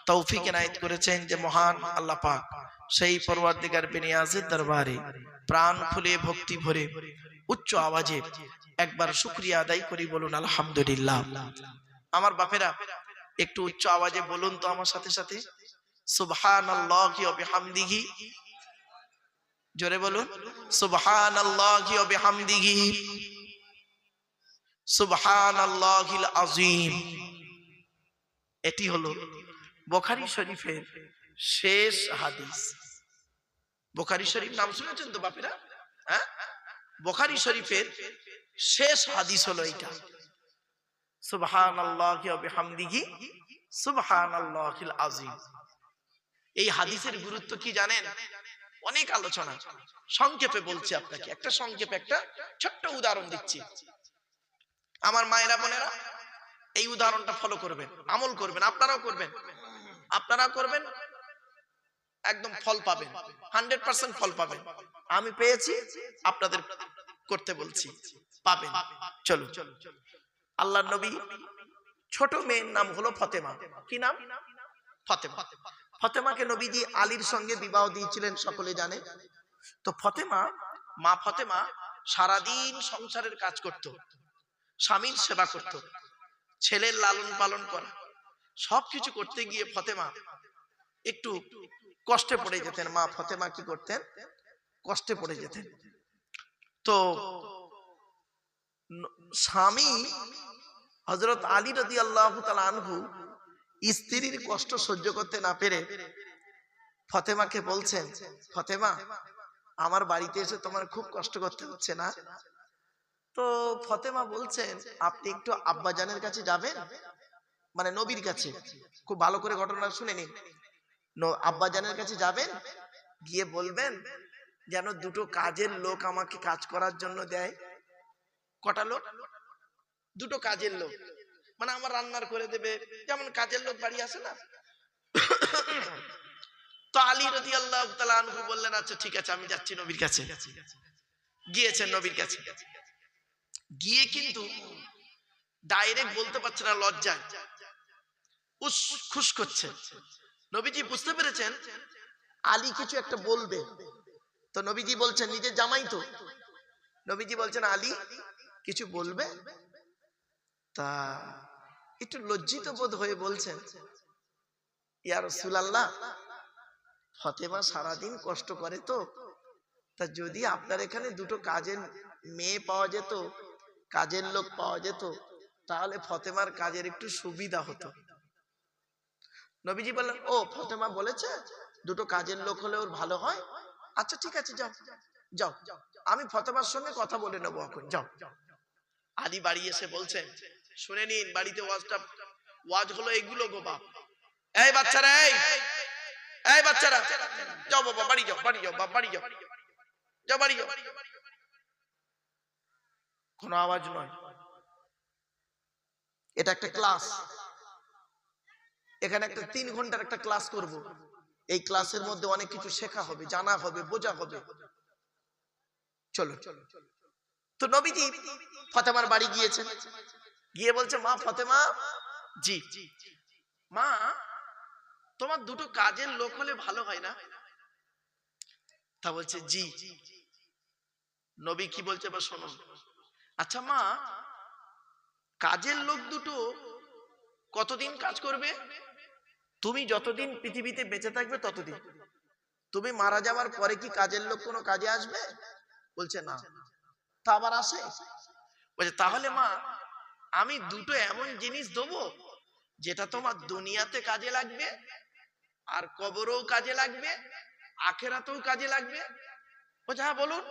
A: তৌফিক এনায়েত করেছেন যে মহান আল্লাহ পাক। সেই পরওয়ারদিগার বেনিয়াজের দরবারে প্রাণ খুলে ভক্তি ভরে উচ্চ আওয়াজে একবার শুকরিয়া আদায় করি, বলুন আলহামদুলিল্লাহ। আমার বাপেরা একটু উচ্চ আওয়াজে বলুন তো আমার সাথে সাথে, সুবহানাল্লাহি ওয়া বিহামদিহি। জোরে বলুন, সুবহানাল্লাহি ওয়া বিহামদিহি, সুবহানাল্লাহিল আযীম। এটি হলো বুখারী শরীফের শেষ হাদিস। বুখারী শরীফ নাম শুনেছেন তো বাপেরা? হ্যাঁ, বুখারী শরীফের শেষ হাদিস হলো এটা, সুবহানাল্লাহি ওয়া বিহামদিহি, সুবহানাল্লাহিল আযীম। এই হাদিসের গুরুত্ব কি জানেন? অনেক আলোচনা, সংক্ষেপে বলছি আপনাকে, একটা সংক্ষেপে একটা ছোট্ট উদাহরণ দিচ্ছি। আমার মায়েরা বোনেরা এই উদাহরণটা ফলো করবেন, আমল করবেন, আপনারাও করবেন, আপনারাও করবেন, একদম ফল পাবেন, 100% ফল পাবেন। আমি পেয়েছি, আপনাদের করতে বলছি, পাবেন। চলো, আল্লাহর নবী ছোট মেয়ের নাম হলো ফাতেমা। কি নাম? ফাতেমা। ফাতেমাকে নবীজি আলীর সঙ্গে বিবাহ দিয়েছিলেন, সকলে জানে। তো ফাতেমা, মা ফাতেমা সারাদিন সংসারের কাজ করত, স্বামীর সেবা করত, ছেলের লালন পালন করা, সবকিছু করতে গিয়ে ফাতেমা একটু কষ্টে পড়ে যেতেন। মা ফাতেমা কি করতেন? কষ্টে পড়ে যেতেন। তো স্বামী হযরত আলী রাদিয়াল্লাহু তাআলা আনহু স্ত্রীর কষ্ট সহ্য করতে না পেরে ফাতেমাকে বলছেন, ফাতেমা আমার বাড়িতে এসে তোমার খুব কষ্ট করতে হচ্ছে না? তো ফাতেমা বলছেন, আপনি একটু আব্বাজানের কাছে যাবেন, মানে নবীর কাছে। খুব ভালো করে ঘটনা শুনে নিন। আব্বাজানের কাছে যাবেন, গিয়ে বলবেন যেন দুটো কাজের লোক আমাকে কাজ করার জন্য দেয়। কটা লোক? দুটো কাজের লোক, মানে আমার রান্নার করে দেবে, যেমন কাজের লোক বাড়ি আসে না। তো আলী রাদিয়াল্লাহু তাআলা আনহু বললেন, আচ্ছা ঠিক আছে, আমি যাচ্ছি নবীর কাছে। গিয়েছেন নবীর কাছে, গিয়ে কিন্তু ডাইরেক্ট বলতে পারছে না, লজ্জায় উস খুশ করছে। নবীজি বুঝতে পেরেছেন আলী কিছু একটা বলবে। তো নবীজি বলছেন, নিজের জামাই তো, নবীজি বলছেন আলী কিছু বলবে? তা একটু লজ্জিত বোধ হয়ে বলছেন, ইয়া রাসূলুল্লাহ, ফাতেমা সারাদিন কষ্ট করে, তো তা যদি আপনার এখানে দুটো কাজের মেয়ে পাওয়া যেত, কাজের লোক পাওয়া যেত, তাহলে ফাতেমার কাজের একটু সুবিধা হতো। নবীজি বললেন, ও ফাতেমা বলেছে দুটো কাজের লোক হলে ওর ভালো হয়, আচ্ছা ঠিক আছে, যাও যাও, আমি ফাতেমার সঙ্গে কথা বলে নেবো এখন, যাও। আলী বাড়ি এসে বলছেন, শুনে নিন, বাড়িতে ওয়াজ হলো এগুলো গো বাপ। এই বাচ্চারা, এই বাচ্চারা, যাও বাবা বাড়ি যাও, বাড়ি যাও বাপ, বাড়ি যাও, যাও বাড়ি যাও। কোনো আওয়াজ নয়। এটা একটা ক্লাস, এখানে একটা 3 ঘন্টার একটা ক্লাস করব। এই ক্লাসের মধ্যে অনেক কিছু শেখা হবে, জানা হবে, বোঝা হবে। চলো। তো নবীজি ফাতেমার বাড়ি গিয়েছেন, গিয়ে বলছে, মা ফাতেমা, জি মা, তোমার দুটো কাজের লোক হলে ভালো হয় না? তা বলছে জি। নবী কি বলছে বা শোনো। আচ্ছা মা, কাজের লোক দুটো কতদিন কাজ করবে? তুমি যতদিন পৃথিবীতে বেঁচে থাকবে ততদিন। তুমি মারা যাওয়ার পরে কি কাজের লোক কোনো কাজে আসবে? বলছে না। তা আবার আসে? বলছে তাহলে মা, আমি দুটো এমন জিনিস দেবো যেটা তোমার দুনিয়াতে কাজে লাগবে, আর কবরেও কাজে লাগবে, আখিরাতেও কাজে লাগবে। বলছে হ্যাঁ বলুন।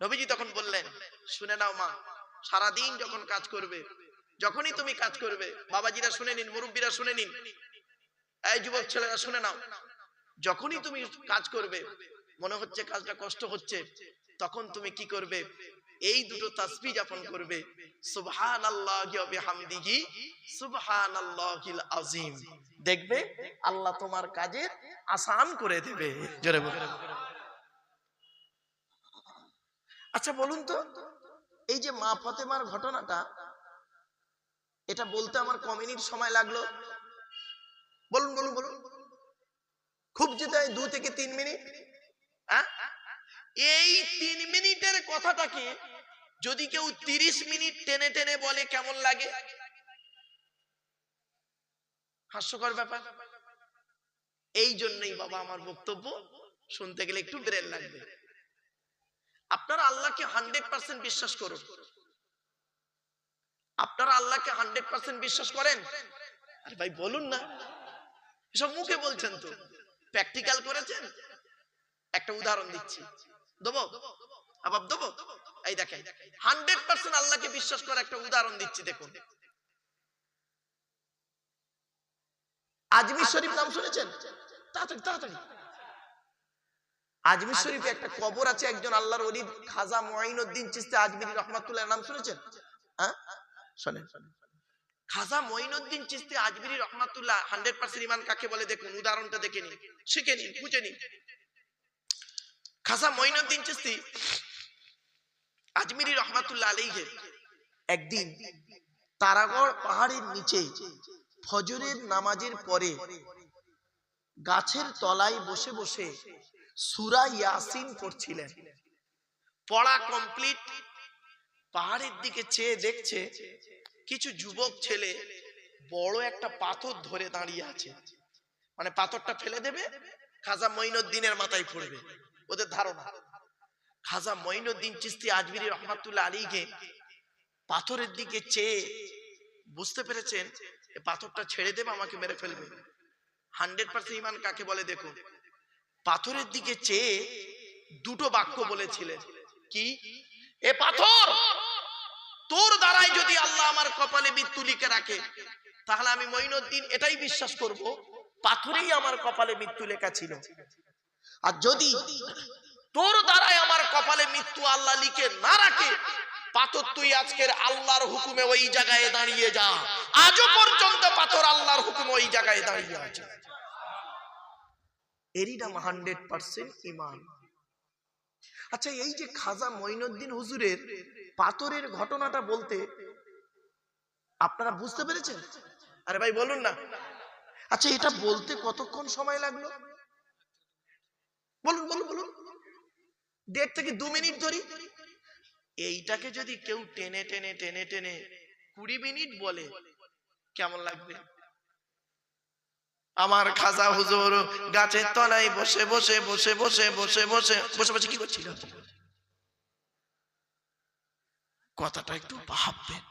A: নবীজি তখন বললেন, শুনে নাও মা, সারাদিন যখন কাজ করবে, যখনই তুমি কাজ করবে, বাবাজিরা শুনে নিন, মুরব্বীরা শুনে নিন, এই যুবক ছেলেরা শুনে নাও, যখনই তুমি কাজ করবে মনে হচ্ছে কাজটা কষ্ট হচ্ছে, তখন তুমি কি করবে? এই দুটো তাসবিহ যাপন করবে, সুবহানাল্লাহি ওয়া বিহামদিহি সুবহানাল্লাহিল আযীম। দেখবে আল্লাহ তোমার কাজের আসান করে দেবে। জোরে বলো। আচ্ছা বলুন তো, এই যে মা ফাতেমার ঘটনাটা, এটা বলতে আমার ক মিনিট সময় লাগলো? বলুন বলুন বলুন। খুব যেতে 2 থেকে 3 মিনিট। হ্যাঁ, এই 3 মিনিটের কথাটাকে যদি কেউ 30 মিনিট টেনে টেনে বলে কেমন লাগে? হাস্যকর ব্যাপার। এই জন্যই বাবা আমার বক্তব্য শুনতে গেলে একটু ব্রেন লাগবে। আপনারা আল্লাহকে 100% বিশ্বাস করুন। আপনারা আল্লাহকে 100% বিশ্বাস করেন? আরে ভাই বলুন না, এসব মুখে বলছেন তো, প্র্যাকটিক্যাল করেছেন? একটা উদাহরণ দিচ্ছি, দেবো? আবার দেবো? এই দেখেন, 100% আল্লাহকে বিশ্বাস করার একটা উদাহরণ দিচ্ছি, দেখুন। আজমির শরীফ নাম শুনেছেন? তাড়াতাড়ি তাড়াতাড়ি। আজমির শরীফে একটা কবর আছে, একজন আল্লাহর ওলি খাজা মুঈনুদ্দিন চিশতি আজমিরি রাহমাতুল্লাহ নাম শুনেছেন? হ্যাঁ, শুনেন। খাজা মুঈনুদ্দিন চিশতি আজমিরি রাহমাতুল্লাহ 100% ঈমান কাকে বলে দেখুন, উদাহরণটা দেখে নিন, শিখে নিন, বুঝে নিন। খাজা মুঈনুদ্দিন চিশতি আজমিরি রাহমাতুল্লাহ আলাইহি একদিন তারাগড় পাহাড়ের নিচে ফজরের নামাজের পরে গাছের তলায় বসে বসে সূরা ইয়াসিন পড়ছিলেন। পড়া কমপ্লিট, পাহাড়ের দিকে চেয়ে দেখছে কিছু যুবক ছেলে বড় একটা পাথর ধরে দাঁড়িয়ে আছে, মানে পাথরটা ফেলে দেবে, খাজা মুঈনুদ্দিনের মাথায় পড়বে, ওদের ধারণা। খাজা মুঈনুদ্দিন চিশতি আজমিরি রাহমাতুল্লাহ আলাইহি পাথরের দিকে চেয়ে বুঝতে পেরেছেন এই পাথরটা ছেড়ে দেবে, আমাকে মেরে ফেলবে। 100% ঈমান কাকে বলে দেখুন। পাথরের দিকে চেয়ে দুটো বাক্য বলেছিলেন, কি? এ পাথর, তোর দ্বারাই যদি আল্লাহ আমার কপালে মৃত্যু লিখে রাখে, তাহলে আমি মুঈনুদ্দিন এটাই বিশ্বাস করব পাথরেই আমার কপালে মৃত্যু লেখা ছিল। আর যদি তোর দ্বারাই আমার কপালে মৃত্যু আল্লাহ লিখে না রাখে, পাথর তুই আজকের আল্লাহর হুকুমে ওই জায়গায় দাঁড়িয়ে যা। আজও পর্যন্ত পাথর আল্লাহর হুকুমে ওই জায়গায় দাঁড়িয়ে আছে। এরই নাম 100% ঈমান। আচ্ছা, এই যে খাজা মুঈনুদ্দিন হুজুরের পাথরের ঘটনাটা বলতে আপনারা বুঝতে পেরেছেন? আরে ভাই বলুন না। আচ্ছা, এটা বলতে কতক্ষণ সময় লাগলো? বলুন বলুন বলুন। 1.5 থেকে 2 মিনিট ধরি। এইটাকে যদি কেউ টেনে টেনে টেনে টেনে 20 মিনিট বলে কেমন লাগবে? আমার খাজা হুজুর গাছের তলায় বসে বসে বসে বসে বসে বসে বসে বসে কি করছিল? কথাটা একটু ভাববেন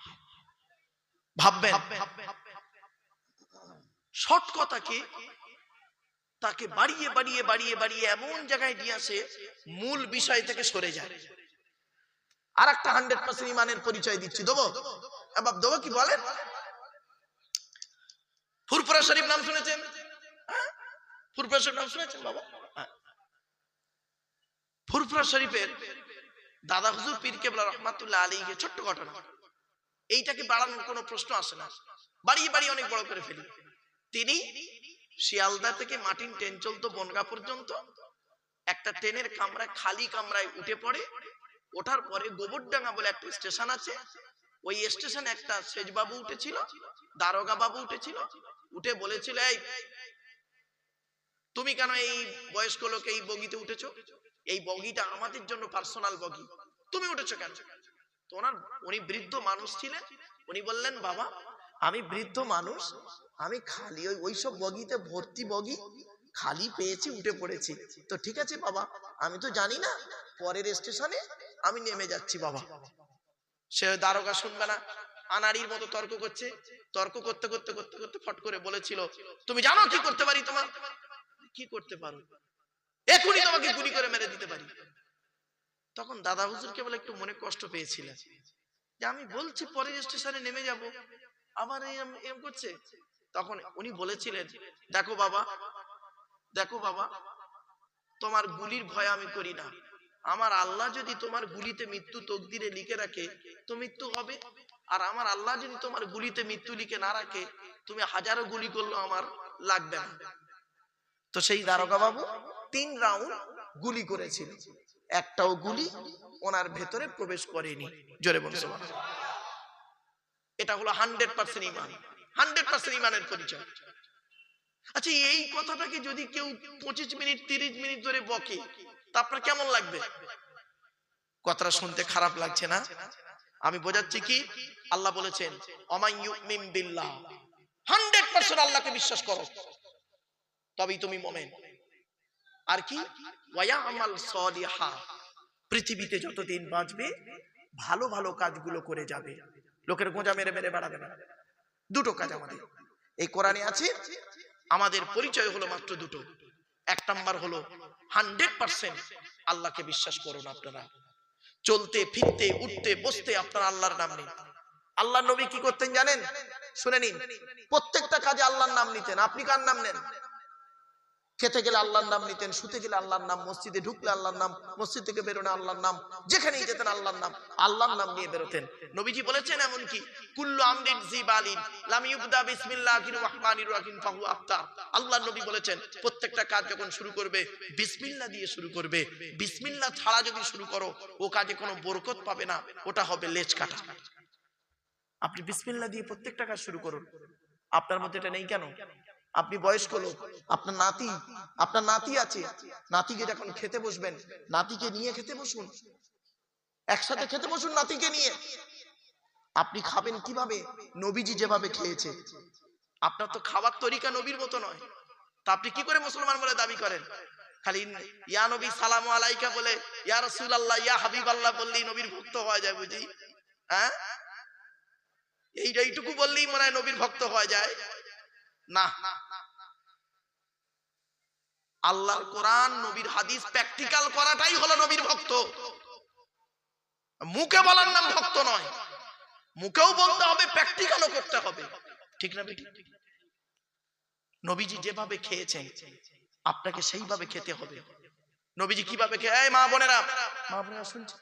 A: ভাববেন। শর্ট কথাকে তাকে বাড়িয়ে বাড়িয়ে বাড়িয়ে বাড়িয়ে এমন জায়গায় নিয়ে আসে মূল বিষয় থেকে সরে যায়। আর একটা 100% ঈমানের পরিচয় দিচ্ছি, দেবো? এবার দেবো কি বলেন? ফুরফুরা শরীফ নাম শুনেছেন? ফুরফুরা শরীফ নাম শুনেছেন বাবা? ফুরফুরা শরীফের দাদা হুজুর পীর কেবলা রহমাতুল্লাহ আলাইহি ছোট্ট ঘটনা, এইটাকে বাড়ানোর কোনো প্রশ্ন আসে না, বাড়িয়ে বাড়িয়ে অনেক বড় করে ফেলি। তিনি শিয়ালদা থেকে মাটিন ট্রেন চলতো বনগা পর্যন্ত, একটা ট্রেনের কামরায়, খালি কামরায় উঠে পড়ে। ওঠার পরে গোবরডাঙ্গা বলে একটা স্টেশন আছে, ওই স্টেশনে একটা সেজবাবু উঠেছিল, দারোগা বাবু উঠেছিল। উঠে বলেছিল, এই তুমি কেন এই বয়স্ক লোক এই বগিতে উঠেছো? এই বগিটা আমাদের জন্য পার্সোনাল বগি, তুমি উঠেছো কেন? তো উনি বৃদ্ধ মানুষ ছিলেন, উনি বললেন, বাবা আমি বৃদ্ধ মানুষ, আমি খালি ওইসব বগিতে ভর্তি বগি খালি পেয়েছি, উঠে পড়েছি। তো ঠিক আছে বাবা, আমি তো জানি না, পরের স্টেশনে আমি নেমে যাচ্ছি বাবা। সে দারোগা শুনবে না, আনাড়ির মতো তর্ক করছে। তর্ক করতে করতে করতে করতে ফট করে বলেছিল, তুমি জানো কি করতে পারি? তোমার কি করতে পারো? এখনই তোমাকে গুলি করে মেরে দিতে পারি। তখন দাদা হুজুরকে বলে একটু মনে কষ্ট পেয়েছিলেন যে আমি বলছি পরের স্টেশনে নেমে যাব, আবার এরকম করছে। তখন উনি বলেছিলেন, দেখো বাবা, তোমার গুলির ভয় আমি করি না। আমার আল্লাহ যদি তোমার গুলিতে মৃত্যু তকদিরে লিখে রাখে তো মৃত্যু হবে, আর আমার আল্লাহ যদি তোমার গুলিতে মৃত্যু লিখে না রাখে, তুমি হাজারো গুলি করলেও আমার লাগবে না। তো সেই দারোগা বাবু 3 রাউন্ড গুলি করেছিল, একটাও গুলি ওনার ভেতরে প্রবেশ করেনি। জোরে বলুন সুবহানাল্লাহ। এটা হলো 100% ঈমান, 100% ঈমানের পরিচয়। আচ্ছা, এই কথাটাকে যদি কেউ 25 মিনিট 30 মিনিট ধরে বকে তা আপনার কেমন লাগবে? কথাটা শুনতে খারাপ লাগছে না? আমি বোঝাচ্ছি কি, আল্লাহ বলেছেন অমান ইউমিন বিল্লাহ, 100% আল্লাহকে বিশ্বাস করো তবেই তুমি মুমিন। আর কি, ওয়া আমাল সলিহা, পৃথিবীতে যতদিন বাঁচবে ভালো ভালো কাজগুলো করে যাবে, লোকের গোঁজা মেরে মেরে বেড়াবে না। দুটো কাজ আমাদের এই কোরআনে আছে, আমাদের পরিচয় হলো মাত্র দুটো। এক নাম্বার হলো 100% আল্লাহকে বিশ্বাস করুন। আপনারা চলতে ফিরতে উঠতে বসতে আপনারা আল্লাহর নাম নিন। আল্লাহর নবী কি করতেন জানেন? শুনে নিন, প্রত্যেকটা কাজে আল্লাহর নাম নিতেন। আপনি কার নাম নেন? খেতে গেলে আল্লাহর নাম নিতেন, শুতে গেলে আল্লাহর নাম, মসজিদে ঢুকলে আল্লাহর নাম, মসজিদ থেকে বেরোনে আল্লাহর নাম, যেখানেই যেতেন আল্লাহর নাম নিয়ে বেরোতেন। নবীজি বলেছেন এমন কি, কুল্লু আমরিন জিবালিন লাম ইবদা বিসমিল্লাহির রহমানির রহিম ফাহু আফতার। আল্লাহর নবী বলেছেন প্রত্যেকটা কাজ যখন শুরু করবে বিসমিল্লাহ দিয়ে শুরু করবে। বিসমিল্লাহ ছাড়া যদি শুরু করো ও কাজে কোনো বরকত পাবে না, ওটা হবে লেজ কাটা। আপনি বিসমিল্লাহ দিয়ে প্রত্যেকটা কাজ শুরু করুন। আপনার মধ্যে এটা নেই কেন? আপনি বয়স্ক লোক, আপনার নাতি আছে, নাতিকে যখন খেতে বসবেন নাতিকে নিয়ে খেতে বসুন, একসাথে খেতে বসুন নাতিকে নিয়ে। আপনি খাবেন কিভাবে? নবীজি যেভাবে খেয়েছে। আপনার তো খাবার তরিকা নবীর মতো নয়, তা আপনি কি করে মুসলমান বলে দাবি করেন? খালি ইয়া নবী সালামু আলাইকা বলে, ইয়া রাসূলুল্লাহ, ইয়া হাবিবাল্লাহ বললেই নবীর ভক্ত হওয়া যায় বুঝি? হ্যাঁ, এইটুকু বললেই মনে হয় নবীর ভক্ত হওয়া যায়? না, আল্লাহর কোরআন নবীর হাদিস প্র্যাকটিক্যাল করাটাই হলো নবীর ভক্ত। মুখে বলার নাম ভক্ত নয়, মুখেও বলতে হবে, প্র্যাকটিক্যালও করতে হবে। ঠিক না বেটি? নবীজি যেভাবে খেয়েছেন আপনাকে সেইভাবে খেতে হবে। নবীজি কিভাবে খেয়ে, এই মা বোনেরা শুনছেন,